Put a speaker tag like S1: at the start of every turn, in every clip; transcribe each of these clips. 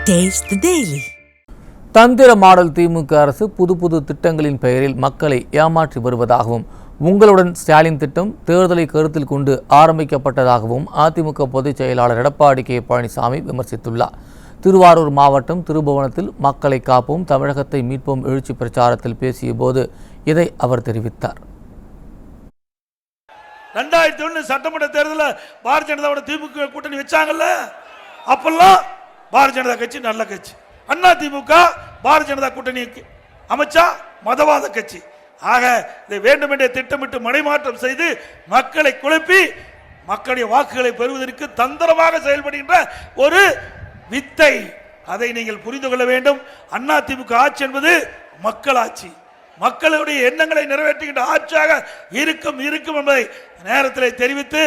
S1: Taste the Daily.
S2: தந்திர model திமுக அரசு புது திட்டங்களின் பெயரில் மக்களை ஏமாற்றி வருவதாகவும் உங்களுடன் ஸ்டாலின் திட்டம் தேர்தலை கருத்தில் கொண்டு ஆரம்பிக்கப்பட்டதாகவும் அதிமுக பொதுச் செயலாளர் எடப்பாடி கே பழனிசாமி விமர்சித்துள்ளார். திருவாரூர் மாவட்டம் திருபுவனத்தில் மக்களை காப்போம் தமிழகத்தை மீட்போம் எழுச்சி பிரச்சாரத்தில் பேசிய போது இதை அவர் தெரிவித்தார்.
S3: 2001 சட்டமன்ற தேர்தலில் பாரதிய ஜனதாவோட திமுக கூட்டணி வச்சாங்கல்ல, அப்பெல்லாம் பாரதிய ஜனதா கட்சி நல்ல கட்சி, அண்ணா திமுக பாரதிய ஜனதா கூட்டணி அமைச்சா மதவாத கட்சி. ஆக இதை வேண்டுமென்றே திட்டமிட்டு மடைமாற்றம் செய்து மக்களை குழப்பி மக்களுடைய வாக்குகளை பெறுவதற்கு தந்திரமாக செயல்படுகின்ற ஒரு வித்தை. அதை நீங்கள் புரிந்து கொள்ள வேண்டும். அண்ணா திமுக ஆட்சி என்பது மக்கள் ஆட்சி, மக்களுடைய எண்ணங்களை நிறைவேற்றுகின்ற ஆட்சியாக இருக்கும் என்பதை நேரத்தில் தெரிவித்து,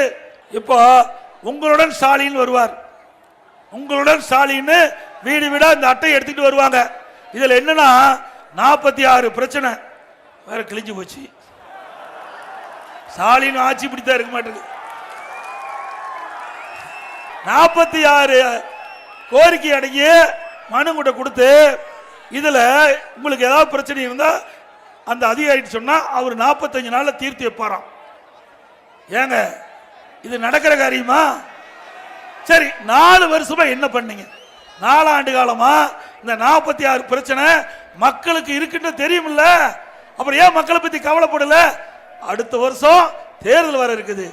S3: இப்போ உங்களுடன் ஸ்டாலின் வருவார். உங்களுடன் ஸ்டாலின் வீடு வீடா இந்த அட்டையை எடுத்துட்டு வருவாங்க. இதுல என்னன்னா 46 பிரச்சனை வேற கிழிஞ்சு போச்சு. ஸ்டாலின் ஆட்சி பிடித்தா இருக்க மாட்டேங்குது. 46 கோரிக்கை அடங்கிய மனு கூட கொடுத்து, இதுல உங்களுக்கு ஏதாவது பிரச்சனை இருந்தா அந்த அதிகாரி சொன்னா அவர் 45 நாள்ல தீர்த்து வைப்பாராம். ஏங்க இது நடக்கிற காரியமா? சரி, 4 வருஷமா என்ன பண்ணீங்க? 4 ஆண்டு காலமா இந்த 46 பிரச்சனை மக்களுக்கு இருக்குன்னு தெரியுமில்ல, அப்புறம் ஏன் மக்களை பத்தி கவலைப்படல? அடுத்த வருஷம் தேர்தல் வர இருக்குது.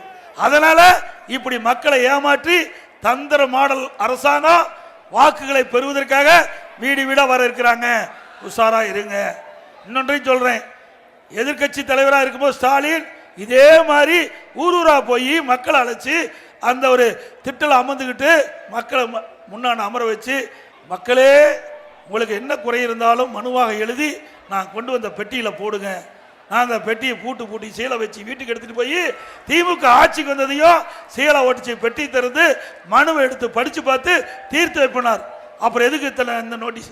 S3: அதனால இப்படி மக்களை ஏமாற்றி தந்திர மாடல் அரசாங்கம் வாக்குகளை பெறுவதற்காக வீடு வீடா வர இருக்கிறாங்க. உஷாரா இருங்க. இன்னொன்றையும் சொல்றேன், எதிர்கட்சி தலைவராக இருக்கும்போது ஸ்டாலின் இதே மாதிரி ஊரூரா போய் மக்களை அழைச்சி அந்த ஒரு திட்டல அமர்ந்துக்கிட்டு மக்களை முன்னாடி அமர வச்சு, மக்களே உங்களுக்கு என்ன குறை இருந்தாலும் மனுவாக எழுதி நான் கொண்டு வந்த பெட்டியில் போடுங்க. நான் அந்த பெட்டியை பூட்டி சீலை வச்சு வீட்டுக்கு எடுத்துட்டு போய் திமுக ஆட்சிக்கு வந்ததையும் சீலை ஓட்டிச்சு பெட்டி திறந்து மனுவை எடுத்து படிச்சு பார்த்து தீர்த்து வைப்பினார். அப்புறம் எதுக்கு இந்த நோட்டீஸ்?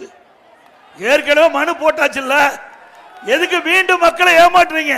S3: ஏற்கனவே மனு போட்டாச்சு இல்ல, எதுக்கு மீண்டும் மக்களை ஏமாற்றுறீங்க?